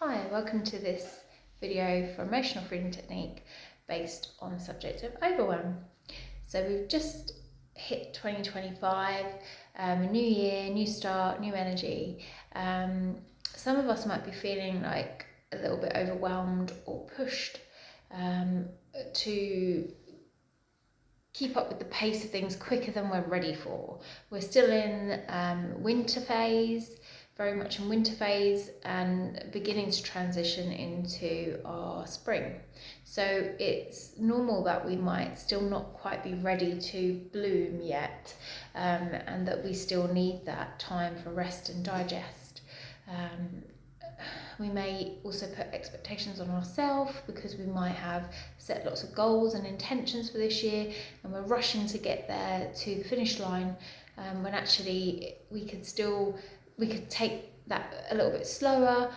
Hi, welcome to this video for Emotional Freedom Technique based on the subject of overwhelm. So we've just hit 2025, a new year, new start, new energy. Some of us might be feeling like a little bit overwhelmed or pushed to keep up with the pace of things quicker than we're ready for. We're still in winter phase, very much in winter phase, and beginning to transition into our spring. So it's normal that we might still not quite be ready to bloom yet, and that we still need that time for rest and digest. We may also put expectations on ourselves because we might have set lots of goals and intentions for this year, and we're rushing to get there to the finish line, when actually we could take that a little bit slower,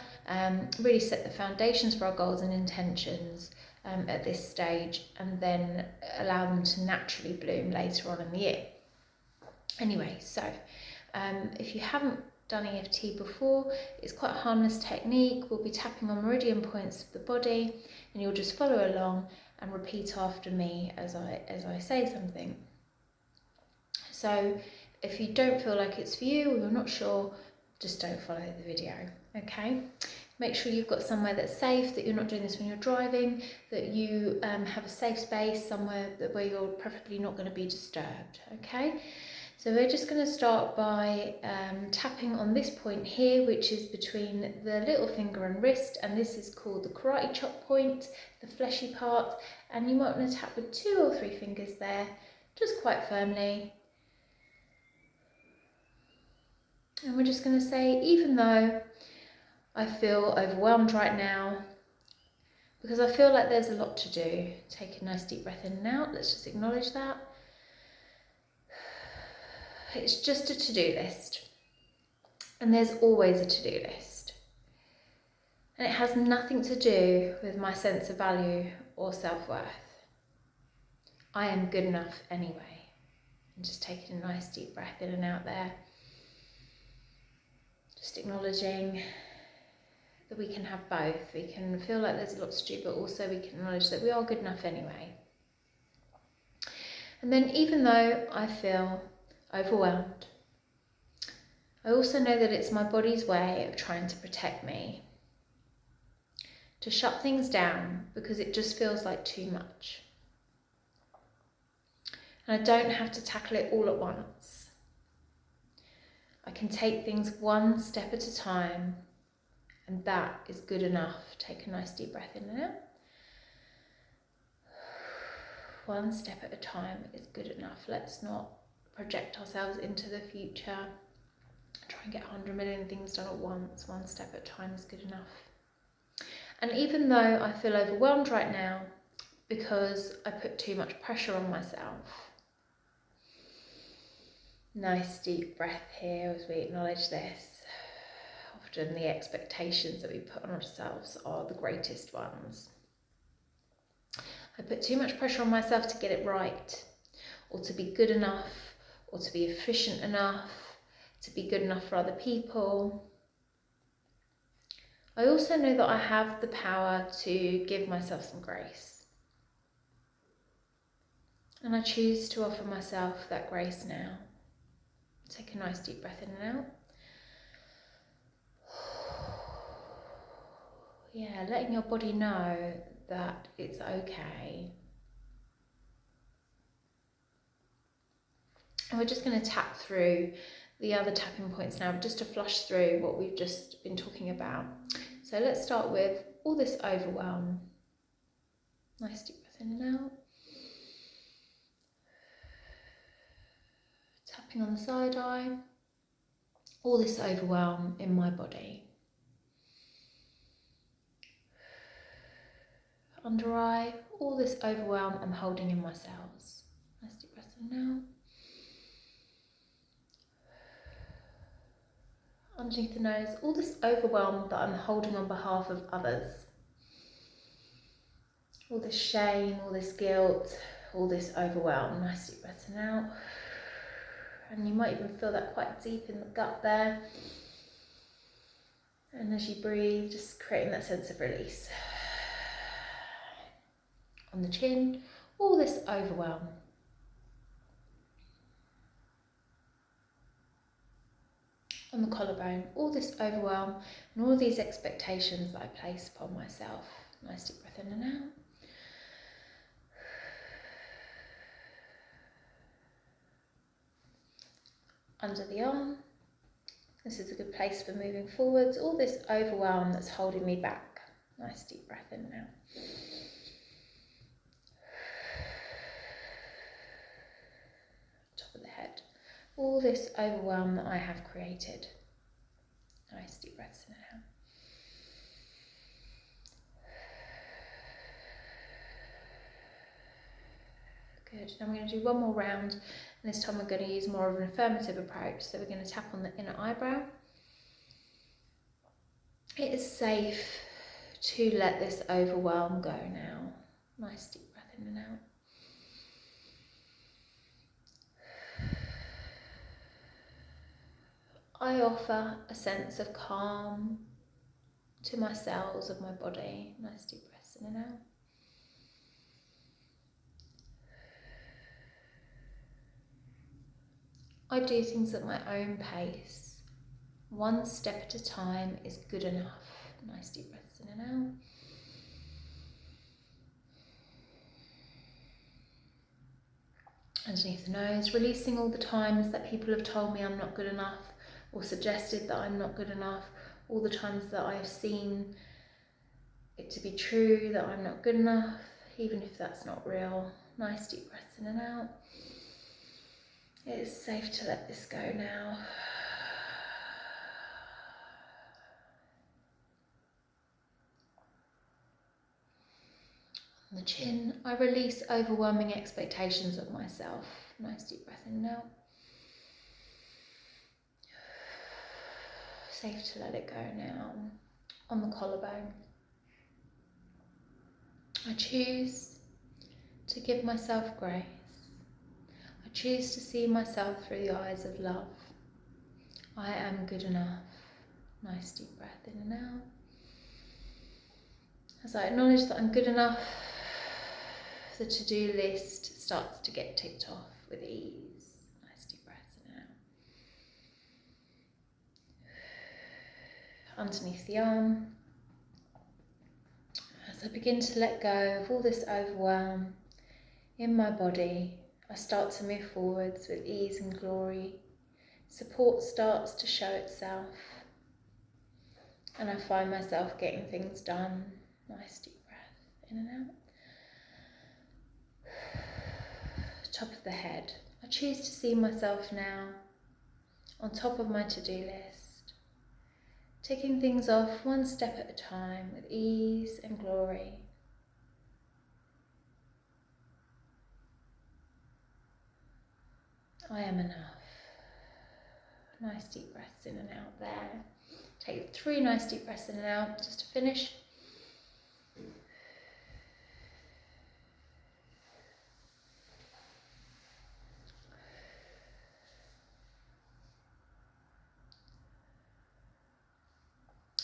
really set the foundations for our goals and intentions at this stage, and then allow them to naturally bloom later on in the year. Anyway, so if you haven't done EFT before, it's quite a harmless technique. We'll be tapping on meridian points of the body, and you'll just follow along and repeat after me as I say something. So if you don't feel like it's for you, or you're not sure, just don't follow the video, okay? Make sure you've got somewhere that's safe, that you're not doing this when you're driving, that you have a safe space, somewhere where you're preferably not going to be disturbed, okay? So we're just going to start by tapping on this point here, which is between the little finger and wrist, and this is called the karate chop point, the fleshy part, and you might want to tap with 2 or 3 fingers there, just quite firmly. And we're just going to say, even though I feel overwhelmed right now, because I feel like there's a lot to do, take a nice deep breath in and out, let's just acknowledge that. It's just a to-do list, and there's always a to-do list, and it has nothing to do with my sense of value or self-worth. I am good enough anyway. And just taking a nice deep breath in and out there, just acknowledging that we can have both. We can feel like there's a lot to do, but also we can acknowledge that we are good enough anyway. And then, even though I feel overwhelmed, I also know that it's my body's way of trying to protect me, to shut things down because it just feels like too much. And I don't have to tackle it all at once. I can take things one step at a time, and that is good enough. Take a nice deep breath in and out. One step at a time is good enough. Let's not project ourselves into the future, try and get 100 million things done at once. One step at a time is good enough. And even though I feel overwhelmed right now because I put too much pressure on myself, nice deep breath here as we acknowledge this. Often the expectations that we put on ourselves are the greatest ones. I put too much pressure on myself to get it right, or to be good enough, or to be efficient enough, to be good enough for other people. I also know that I have the power to give myself some grace. And I choose to offer myself that grace now. Take a nice deep breath in and out. Yeah, letting your body know that it's okay. And we're just going to tap through the other tapping points now, just to flush through what we've just been talking about. So let's start with all this overwhelm. Nice deep breath in and out. Tapping on the side eye. All this overwhelm in my body. Under eye, all this overwhelm I'm holding in my cells. Nice deep breath in and out. Underneath the nose, all this overwhelm that I'm holding on behalf of others. All this shame, all this guilt, all this overwhelm. Nice deep breath in and out. And you might even feel that quite deep in the gut there. And as you breathe, just creating that sense of release. On the chin, all this overwhelm. On the collarbone, all this overwhelm and all these expectations that I place upon myself. Nice deep breath in and out. Under the arm. This is a good place for moving forwards. All this overwhelm that's holding me back. Nice deep breath in and out. Top of the head. All this overwhelm that I have created. Nice deep breaths in and out. Good. Now we're going to do one more round, and this time we're going to use more of an affirmative approach. So we're going to tap on the inner eyebrow. It is safe to let this overwhelm go now. Nice deep breath in and out. I offer a sense of calm to my cells of my body. Nice deep breaths in and out. I do things at my own pace. One step at a time is good enough. Nice deep breaths in and out. Underneath the nose, releasing all the times that people have told me I'm not good enough or suggested that I'm not good enough, all the times that I've seen it to be true that I'm not good enough, even if that's not real. Nice deep breaths in and out. It is safe to let this go now. On the chin, I release overwhelming expectations of myself. Nice deep breath in and out. Safe to let it go now. On the collarbone, I choose to give myself grace. I choose to see myself through the eyes of love. I am good enough. Nice deep breath in and out. As I acknowledge that I'm good enough, the to-do list starts to get ticked off with ease. Nice deep breaths in and out. Underneath the arm, as I begin to let go of all this overwhelm in my body, I start to move forwards with ease and glory. Support starts to show itself, and I find myself getting things done. Nice deep breath in and out. Top of the head. I choose to see myself now on top of my to-do list, ticking things off one step at a time with ease and glory. I am enough. Nice deep breaths in and out there. Take 3 nice deep breaths in and out just to finish.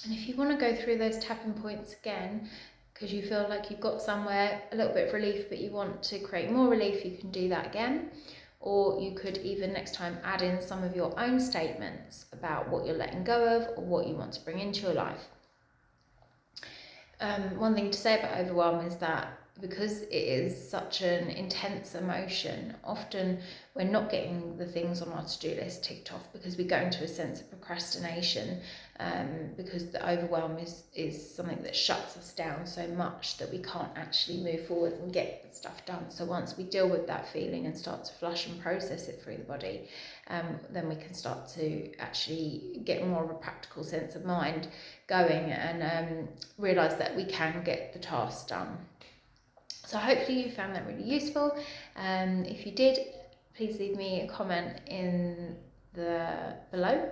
And if you want to go through those tapping points again, because you feel like you've got somewhere a little bit of relief, but you want to create more relief, you can do that again. Or you could even next time add in some of your own statements about what you're letting go of or what you want to bring into your life. One thing to say about overwhelm is that because it is such an intense emotion, often we're not getting the things on our to-do list ticked off because we go into a sense of procrastination, because the overwhelm is something that shuts us down so much that we can't actually move forward and get the stuff done. So once we deal with that feeling and start to flush and process it through the body, then we can start to actually get more of a practical sense of mind going and realise that we can get the task done. So hopefully you found that really useful. If you did, please leave me a comment in the below.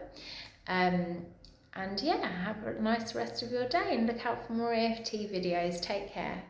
And yeah, have a nice rest of your day and look out for more EFT videos. Take care.